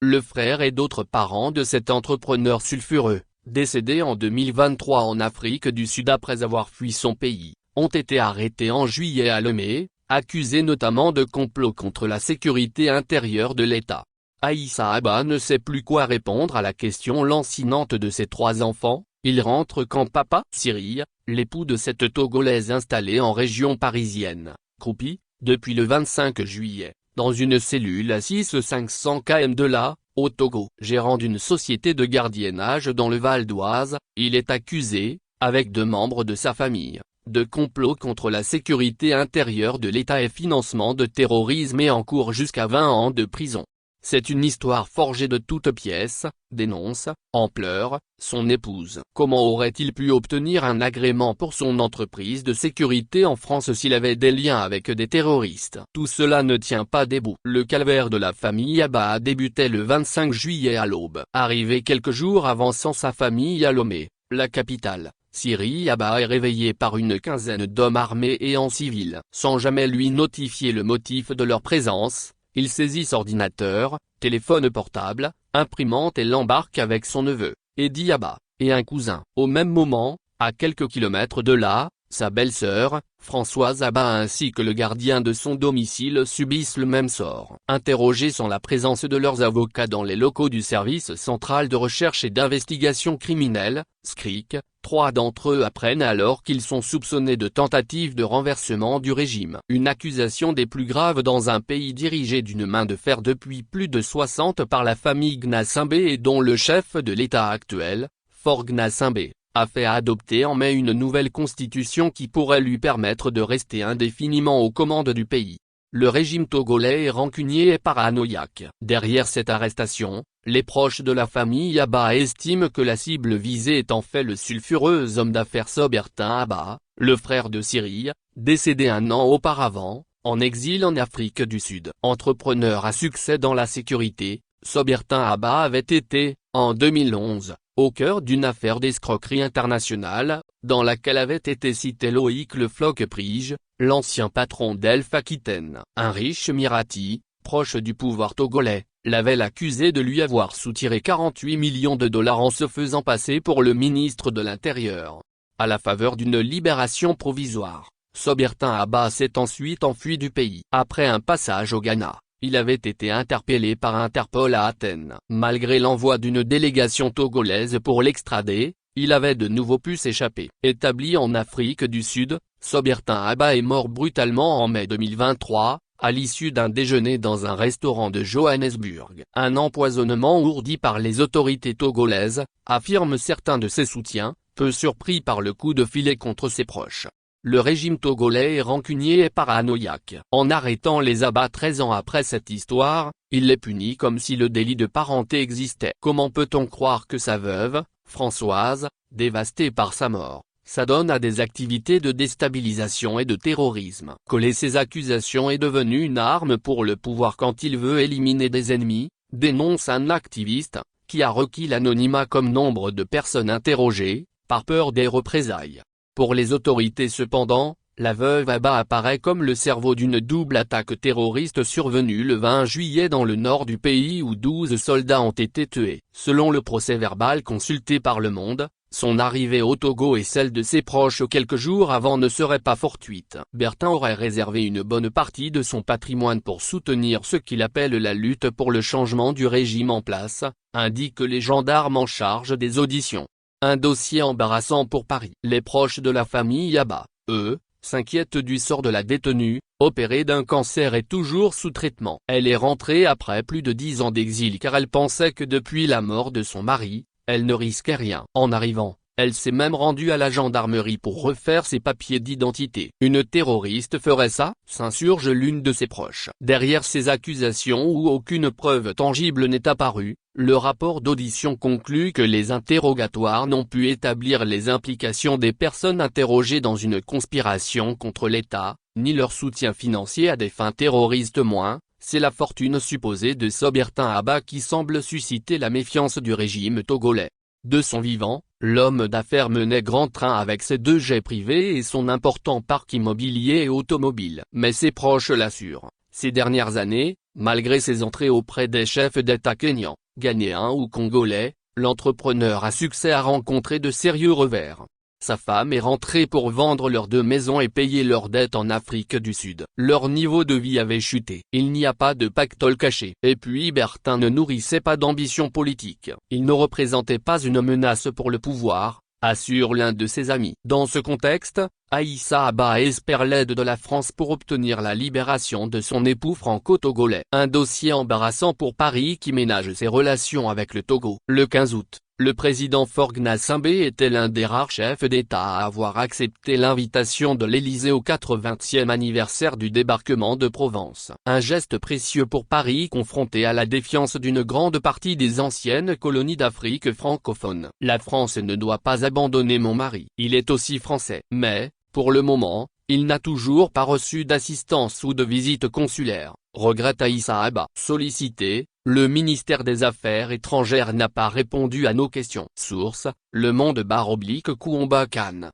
le frère et d'autres parents de cet entrepreneur sulfureux, décédé en 2023 en Afrique du Sud après avoir fui son pays, ont été arrêtés en juillet à Lomé, accusés notamment de complot contre la sécurité intérieure de l'État. Aïssa Abba ne sait plus quoi répondre à la question lancinante de ses 3 enfants. Il rentre quand papa Cyril, l'époux de cette Togolaise installée en région parisienne, croupit, depuis le 25 juillet, dans une cellule à 500 km de là, au Togo. Gérant d'une société de gardiennage dans le Val d'Oise, il est accusé, avec 2 membres de sa famille, de complot contre la sécurité intérieure de l'État et financement de terrorisme et encourt jusqu'à 20 ans de prison. C'est une histoire forgée de toutes pièces, dénonce, en pleurs, son épouse. Comment aurait-il pu obtenir un agrément pour son entreprise de sécurité en France s'il avait des liens avec des terroristes? Tout cela ne tient pas debout. Le calvaire de la famille Abba a débuté le 25 juillet à l'aube. Arrivé quelques jours avant sans sa famille à Lomé, la capitale, Cyril Abba est réveillé par une quinzaine d'hommes armés et en civil. Sans jamais lui notifier le motif de leur présence, ils saisissent ordinateur, téléphone portable, imprimante et l'embarquent avec son neveu, Eddie Abba, et un cousin. Au même moment, à quelques kilomètres de là, sa belle-sœur, Françoise Abba ainsi que le gardien de son domicile subissent le même sort. Interrogés sans la présence de leurs avocats dans les locaux du service central de recherche et d'investigation criminelle, SCRIC, 3 d'entre eux apprennent alors qu'ils sont soupçonnés de tentative de renversement du régime. Une accusation des plus graves dans un pays dirigé d'une main de fer depuis plus de 60 par la famille Gnassingbé et dont le chef de l'État actuel, Faure Gnassingbé, a fait adopter en mai une nouvelle constitution qui pourrait lui permettre de rester indéfiniment aux commandes du pays. Le régime togolais est rancunier et paranoïaque. Derrière cette arrestation, les proches de la famille Abba estiment que la cible visée est en fait le sulfureux homme d'affaires Sobertin Abba, le frère de Cyril, décédé 1 an auparavant, en exil en Afrique du Sud. Entrepreneur à succès dans la sécurité, Sobertin Abba avait été, en 2011, au cœur d'une affaire d'escroquerie internationale, dans laquelle avait été cité Loïc Le Floch-Prige, l'ancien patron d'Elf Aquitaine. Un riche Mirati, proche du pouvoir togolais, l'avait accusé de lui avoir soutiré 48 millions de dollars en se faisant passer pour le ministre de l'Intérieur. À la faveur d'une libération provisoire, Sobertin Abba s'est ensuite enfui du pays. Après un passage au Ghana, il avait été interpellé par Interpol à Athènes. Malgré l'envoi d'une délégation togolaise pour l'extrader, il avait de nouveau pu s'échapper. Établi en Afrique du Sud, Sobertin Abba est mort brutalement en mai 2023, à l'issue d'un déjeuner dans un restaurant de Johannesburg. Un empoisonnement ourdi par les autorités togolaises, affirment certains de ses soutiens, peu surpris par le coup de filet contre ses proches. Le régime togolais est rancunier et paranoïaque. En arrêtant les Abba 13 ans après cette histoire, il les punit comme si le délit de parenté existait. Comment peut-on croire que sa veuve, Françoise, dévastée par sa mort, s'adonne à des activités de déstabilisation et de terrorisme? Coller ces accusations est devenu une arme pour le pouvoir quand il veut éliminer des ennemis, dénonce un activiste, qui a requis l'anonymat comme nombre de personnes interrogées, par peur des représailles. Pour les autorités cependant, la veuve Abba apparaît comme le cerveau d'une double attaque terroriste survenue le 20 juillet dans le nord du pays où 12 soldats ont été tués. Selon le procès-verbal consulté par Le Monde, son arrivée au Togo et celle de ses proches quelques jours avant ne serait pas fortuite. Bertin aurait réservé une bonne partie de son patrimoine pour soutenir ce qu'il appelle la lutte pour le changement du régime en place, indiquent les gendarmes en charge des auditions. Un dossier embarrassant pour Paris. Les proches de la famille Abba, eux, s'inquiètent du sort de la détenue, opérée d'un cancer et toujours sous traitement. Elle est rentrée après plus de 10 ans d'exil car elle pensait que depuis la mort de son mari, elle ne risquait rien. En arrivant, elle s'est même rendue à la gendarmerie pour refaire ses papiers d'identité. Une terroriste ferait ça, s'insurge l'une de ses proches. Derrière ces accusations où aucune preuve tangible n'est apparue, le rapport d'audition conclut que les interrogatoires n'ont pu établir les implications des personnes interrogées dans une conspiration contre l'État, ni leur soutien financier à des fins terroristes moins. C'est la fortune supposée de Sobertin Abba qui semble susciter la méfiance du régime togolais. De son vivant, l'homme d'affaires menait grand train avec ses 2 jets privés et son important parc immobilier et automobile. Mais ses proches l'assurent, Ces dernières années, malgré ses entrées auprès des chefs d'État kényans, ghanéens ou congolais, l'entrepreneur à succès a rencontré de sérieux revers. Sa femme est rentrée pour vendre leurs 2 maisons et payer leurs dettes en Afrique du Sud. Leur niveau de vie avait chuté. Il n'y a pas de pactole caché. Et puis Bertin ne nourrissait pas d'ambition politique. Il ne représentait pas une menace pour le pouvoir, assure l'un de ses amis. Dans ce contexte, Aïssa Abba espère l'aide de la France pour obtenir la libération de son époux franco-togolais. Un dossier embarrassant pour Paris qui ménage ses relations avec le Togo. Le 15 août, le président Faure Gnassingbé était l'un des rares chefs d'État à avoir accepté l'invitation de l'Élysée au 80e anniversaire du débarquement de Provence. Un geste précieux pour Paris confronté à la défiance d'une grande partie des anciennes colonies d'Afrique francophone. La France ne doit pas abandonner mon mari. Il est aussi français. Mais, pour le moment, il n'a toujours pas reçu d'assistance ou de visite consulaire, regrette Aïssa Abba. Sollicité, le ministère des Affaires étrangères n'a pas répondu à nos questions. Source, Le Monde /Kouamba Kane.